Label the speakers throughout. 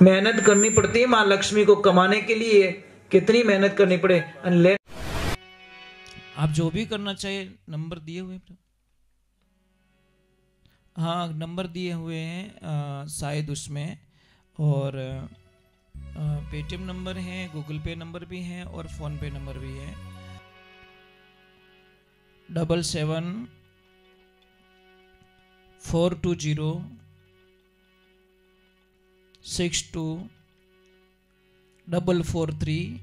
Speaker 1: मेहनत करनी पड़ती है माँ लक्ष्मी को कमाने के लिए, कितनी मेहनत करनी पड़े।
Speaker 2: आप जो भी करना चाहिए, नंबर दिए हुए, हाँ नंबर दिए हुए हैं शायद उसमें, और पेटीएम नंबर है, गूगल पे नंबर भी है और फोन पे नंबर भी है। 77-420-62-443।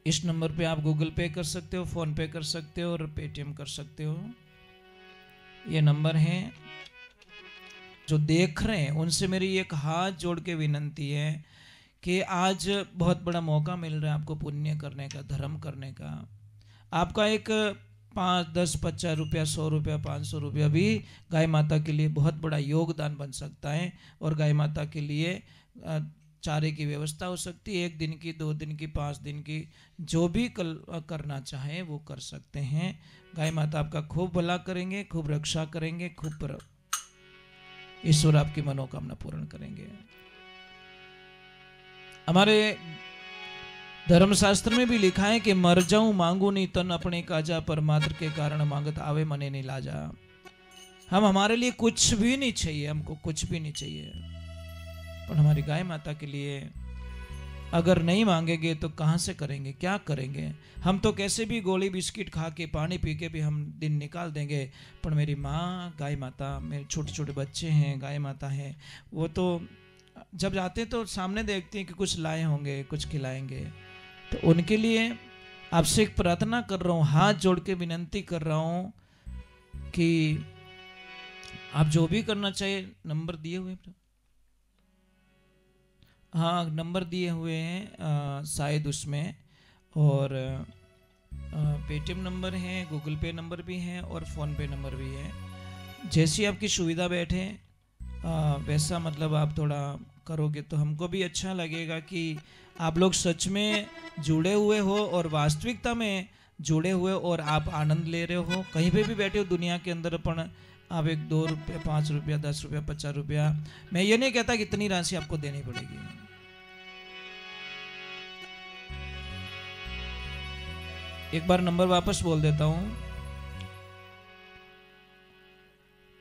Speaker 2: इस नंबर पे आप गूगल पे कर सकते हो, फोन पे कर सकते हो और पेटीएम कर सकते हो। ये नंबर है। जो देख रहे हैं उनसे मेरी एक हाथ जोड़ के विनंती है कि आज बहुत बड़ा मौका मिल रहा है आपको पुण्य करने का, धर्म करने का। आपका एक 5, 10, 50 रुपया, 100 रुपया, 500 रुपया भी गाय माता के लिए बहुत बड़ा योगदान बन सकता है। और गाय माता के लिए चारे की व्यवस्था हो सकती है, 1 दिन की, 2 दिन की, 5 दिन की, जो भी करना चाहे वो कर सकते हैं। गाय माता आपका खूब भला करेंगे, खूब रक्षा करेंगे, खूब ईश्वर आपकी मनोकामना पूर्ण करेंगे। हमारे धर्मशास्त्र में भी लिखा है कि मर जाऊं मांगू नहीं तन अपने काजा, पर मात्र के कारण मांगत आवे मने नहीं लाजा। हम हमारे लिए कुछ भी नहीं चाहिए, हमको कुछ भी नहीं चाहिए, पर हमारी गाय माता के लिए अगर नहीं मांगेंगे तो कहाँ से करेंगे, क्या करेंगे। हम तो कैसे भी गोली बिस्किट खा के, पानी पी के भी हम दिन निकाल देंगे, पर मेरी माँ गाय माता, मेरे छोटे छोटे बच्चे हैं, गाय माता है, वो तो जब जाते हैं तो सामने देखते हैं कि कुछ लाए होंगे, कुछ खिलाएंगे। तो उनके लिए आपसे एक प्रार्थना कर रहा हूँ, हाथ जोड़ के विनंती कर रहा हूँ कि आप जो भी करना चाहिए, नंबर दिए हुए, हाँ नंबर दिए हुए हैं शायद उसमें, और पेटीएम नंबर है, गूगल पे नंबर भी है और फ़ोन पे नंबर भी है। जैसी आपकी सुविधा बैठे वैसा मतलब आप थोड़ा करोगे तो हमको भी अच्छा लगेगा कि आप लोग सच में जुड़े हुए हो और वास्तविकता में जुड़े हुए और आप आनंद ले रहे हो। कहीं पे भी बैठे हो दुनिया के अंदर, अपन आप 1, 2 रुपये, 5 रुपया, 10 रुपया, 50 रुपया, मैं ये नहीं कहता कि इतनी राशि आपको देनी पड़ेगी। एक बार नंबर वापस बोल देता हूं,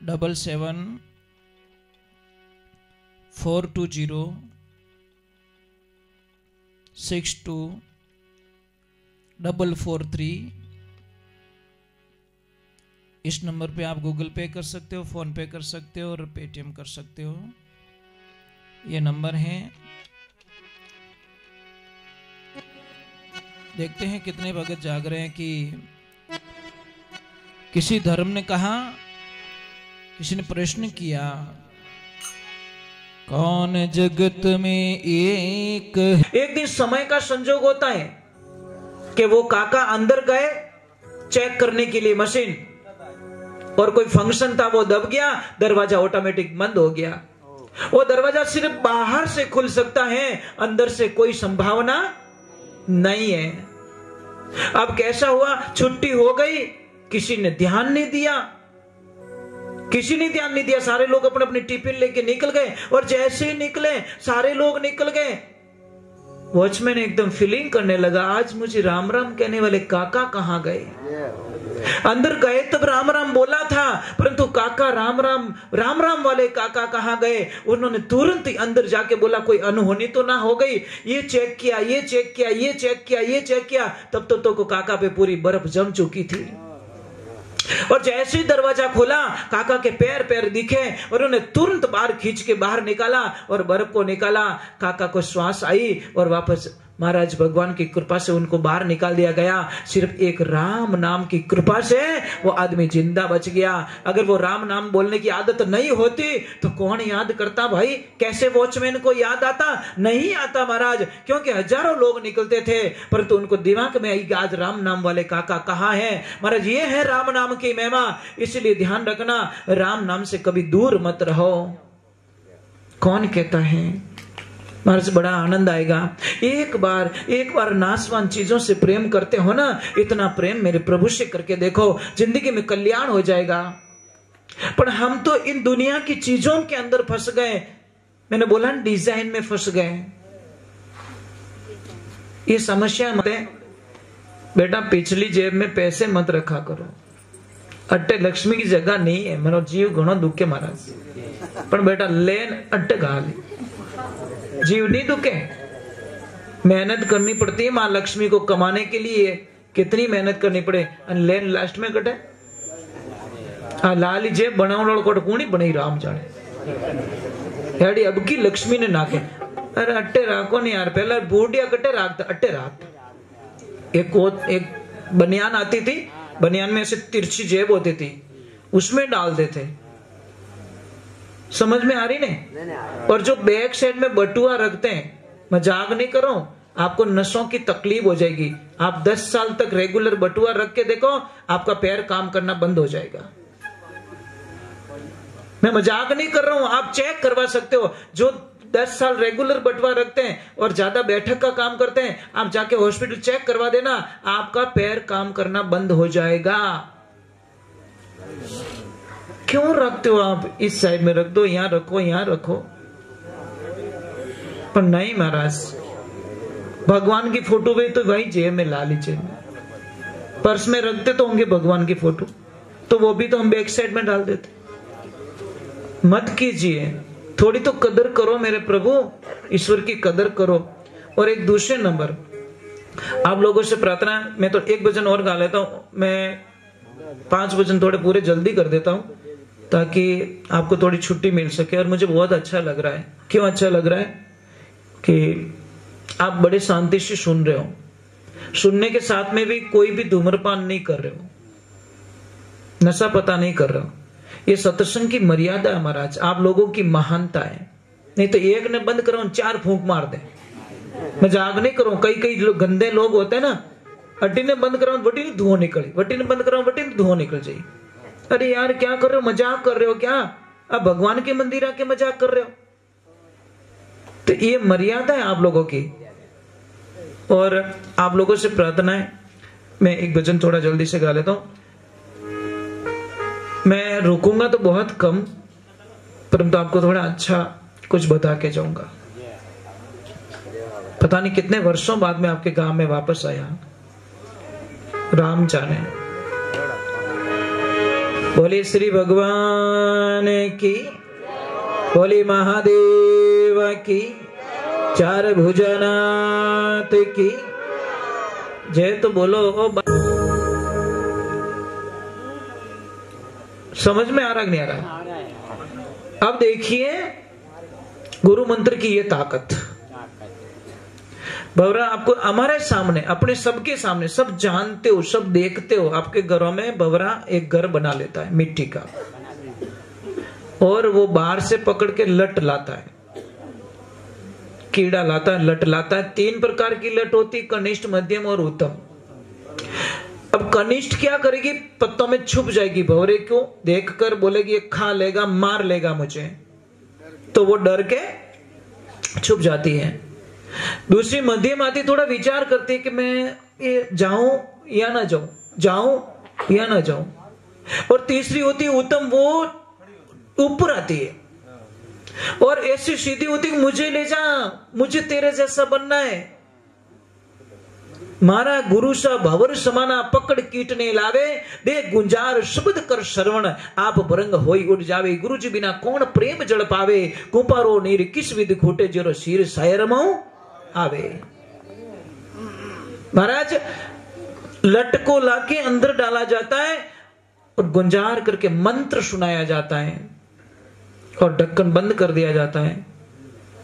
Speaker 2: 77-420-62-443। इस नंबर पे आप गूगल पे कर सकते हो, फोन पे कर सकते हो और पेटीएम कर सकते हो। ये नंबर है। देखते हैं कितने भगत जाग रहे हैं कि किसी धर्म ने कहा, किसी ने प्रश्न किया, कौन जगत में एक
Speaker 1: दिन समय का संजोग होता है कि वो काका अंदर गए चेक करने के लिए मशीन, और कोई फंक्शन था, वो दब गया, दरवाजा ऑटोमेटिक बंद हो गया। वो दरवाजा सिर्फ बाहर से खुल सकता है, अंदर से कोई संभावना नहीं है। अब कैसा हुआ, छुट्टी हो गई, किसी ने ध्यान नहीं दिया, किसी ने ध्यान नहीं दिया, सारे लोग अपने अपने टिफिन लेके निकल गए, और जैसे ही निकले सारे लोग निकल गए, वॉचमैन एकदम फीलिंग करने लगा, आज मुझे राम राम कहने वाले काका कहां गए। अंदर गए तब राम राम बोला था, परंतु काका राम राम वाले काका कहां गए। उन्होंने तुरंत ही अंदर जाके बोला कोई अनहोनी तो ना हो गई, ये चेक किया, ये चेक किया, ये चेक किया, ये चेक किया, तब तो काका पे पूरी बर्फ जम चुकी थी। और जैसे ही दरवाजा खोला, काका के पैर दिखे, और उन्होंने तुरंत बाहर खींच के बाहर निकाला और बर्फ को निकाला। काका को श्वास आई और वापस महाराज भगवान की कृपा से उनको बाहर निकाल दिया गया। सिर्फ एक राम नाम की कृपा से वो आदमी जिंदा बच गया। अगर वो राम नाम बोलने की आदत नहीं होती तो कौन याद करता भाई, कैसे वॉचमैन को याद आता? नहीं आता महाराज, क्योंकि हजारों लोग निकलते थे, परंतु उनको दिमाग में आई आज राम नाम वाले काका कहाँ है। महाराज ये है राम नाम की महिमा, इसलिए ध्यान रखना, राम नाम से कभी दूर मत रहो। कौन कहता है महाराज बड़ा आनंद आएगा। एक बार नाशवान चीजों से प्रेम करते हो ना, इतना प्रेम मेरे प्रभु से करके देखो, जिंदगी में कल्याण हो जाएगा। पर हम तो इन दुनिया की चीजों के अंदर फंस गए, मैंने बोला डिजाइन में फंस गए। ये समस्या मत है बेटा, पिछली जेब में पैसे मत रखा करो। अट्टे लक्ष्मी की जगह नहीं है। मनो जीव घणो दुखे महाराज, पर बेटा लेन अट्टे गाल जीव नहीं दुखे। मेहनत करनी पड़ती है मां लक्ष्मी को कमाने के लिए, कितनी मेहनत करनी पड़े, लेन लास्ट में कटे। लाली जेब बनावड़ कोट कूणी बनी राम जाने याड़ी अब की लक्ष्मी ने नाके। अरे अट्टे राखो नहीं यार, पहले बूढ़िया कट्टे राखता, अट्टे राख। एक बनियान आती थी, बनियान में ऐसे तिरछी जेब होती थी, उसमें डाल देते। समझ में आ रही ने? और जो बैक साइड में बटुआ रखते हैं, मजाक नहीं करो, आपको नसों की तकलीफ हो जाएगी। आप 10 साल तक रेगुलर बटुआ रख के देखो, आपका पैर काम करना बंद हो जाएगा। मैं मजाक नहीं कर रहा हूं, आप चेक करवा सकते हो। जो 10 साल रेगुलर बटुआ रखते हैं और ज्यादा बैठक का काम करते हैं, आप जाके हॉस्पिटल चेक करवा देना, आपका पैर काम करना बंद हो जाएगा। क्यों रखते हो आप? इस साइड में रख दो, यहां रखो, यहां रखो। पर नहीं महाराज, भगवान की फोटो भी तो वही जेब में ला लीजिए। पर्स में रखते तो होंगे भगवान की फोटो, तो वो भी तो हम बैक साइड में डाल देते। मत कीजिए, थोड़ी तो कदर करो मेरे प्रभु, ईश्वर की कदर करो। और एक दूसरे नंबर, आप लोगों से प्रार्थना, मैं तो 1 भजन और गा लेता हूं, मैं 5 भजन थोड़े पूरे जल्दी कर देता हूं ताकि आपको थोड़ी छुट्टी मिल सके। और मुझे बहुत अच्छा लग रहा है। क्यों अच्छा लग रहा है? कि आप बड़े शांति से सुन रहे हो, सुनने के साथ में भी कोई भी धूम्रपान नहीं कर रहे हो, नशा पता नहीं कर रहे हो। ये सत्संग की मर्यादा है महाराज, आप लोगों की महानता है। नहीं तो एक ने बंद करो, 4 फूंक मार दे। मजाक नहीं करो, कई गंदे लोग होते हैं ना, अड्डी ने बंद करो वटी ने धुआं निकले, वटी ने बंद करो वटी ने धुआं निकल जाए। अरे यार क्या कर रहे हो, मजाक कर रहे हो क्या? अब भगवान के मंदिर आके मजाक कर रहे हो? तो ये मर्यादा है आप लोगों की। और आप लोगों से प्रार्थना है, मैं एक भजन थोड़ा जल्दी से गा लेता हूं। मैं रुकूंगा तो बहुत कम, परंतु आपको थोड़ा अच्छा कुछ बता के जाऊंगा। पता नहीं कितने वर्षों बाद मैं आपके गांव में वापस आया, राम जाने। बोले श्री भगवान की, बोले महादेव की, 4 भुजनाथ की जय। तो बोलो समझ में आ रहा नहीं आ रहा? अब देखिए गुरु मंत्र की ये ताकत। भवरा आपको हमारे सामने, अपने सबके सामने, सब जानते हो, सब देखते हो, आपके घरों में भवरा एक घर बना लेता है मिट्टी का, और वो बाहर से पकड़ के लट लाता है, कीड़ा लाता है, लट लाता है। 3 प्रकार की लट होती, कनिष्ठ, मध्यम और उत्तम। अब कनिष्ठ क्या करेगी? पत्तों में छुप जाएगी। भवरे को देखकर बोलेगी ये खा लेगा, मार लेगा मुझे, तो वो डर के छुप जाती है। दूसरी मध्यम आती, थोड़ा विचार करती है कि मैं ये जाऊं या ना जाऊं, जाऊं या ना जाऊं। और तीसरी होती है उत्तम, वो ऊपर आती है और ऐसी सीधी होती है मुझे ले जा, मुझे तेरे जैसा बनना है। मारा गुरु सा भवर समाना, पकड़ कीटने लावे, दे गुंजार शब्द कर श्रवण, आप बरंग होई उड़ जावे। गुरु जी बिना कौन प्रेम जड़ पावे, कुपारो नीर किस विधि खोटे, जरो शीर सायरमो आवे। महाराज लट को लाके अंदर डाला जाता है और गुंजार करके मंत्र सुनाया जाता है और ढक्कन बंद कर दिया जाता है।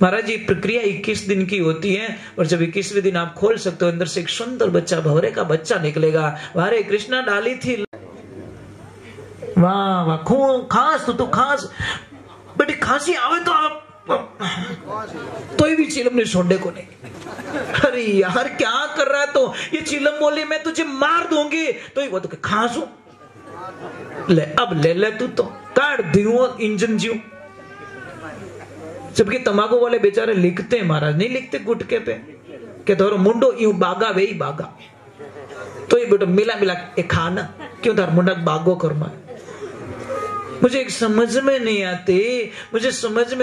Speaker 1: महाराज ये प्रक्रिया 21 दिन की होती है और जब 21वें दिन आप खोल सकते हो, अंदर से एक सुंदर बच्चा, भवरे का बच्चा निकलेगा। हरे कृष्णा डाली थी, वाह वाह, खूब खास तो खास बेटी, खांसी आवे तो आप तो भी चिलम ने छोड़ने को नहीं। अरे यार क्या कर रहा है? तो ये चिलम बोली मैं तुझे मार दूंगी, तो वो तो खांसू ले, अब ले तू तो काट दियो इंजन जीव। जबकि तंबाकू वाले बेचारे लिखते हैं महाराज, नहीं लिखते गुटके पे कि तोरो मुंडो यूं बागा वे ही बागा, तो ये बेटा मिला मिला ए खाना क्यों तार मुंडा बागो करमा। मुझे समझ में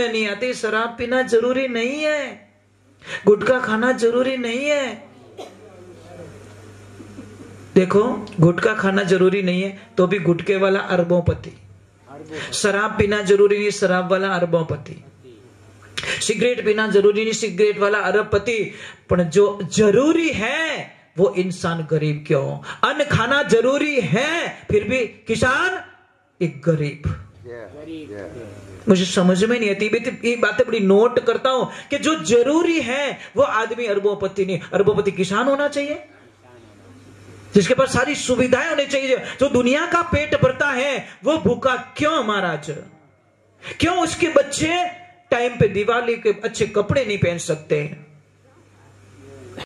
Speaker 1: नहीं आती शराब पीना जरूरी नहीं है, गुटखा खाना जरूरी नहीं है। देखो, गुटखा खाना जरूरी नहीं है तो भी गुटके वाला अरबोंपति, शराब पीना जरूरी नहीं, शराब वाला अरबोंपति, सिगरेट पीना जरूरी नहीं, सिगरेट वाला अरबपति। पर जो जरूरी है वो इंसान गरीब क्यों? अन्न खाना जरूरी है फिर भी किसान एक गरीब। मुझे समझ में नहीं आती, ये बातें बड़ी नोट करता हूं कि जो जरूरी है वो आदमी अरबोंपति नहीं, अरबोंपति किसान होना चाहिए जिसके पास सारी सुविधाएं होनी चाहिए। जो दुनिया का पेट भरता है वो भूखा क्यों महाराज? क्यों उसके बच्चे टाइम पे दिवाली के अच्छे कपड़े नहीं पहन सकते?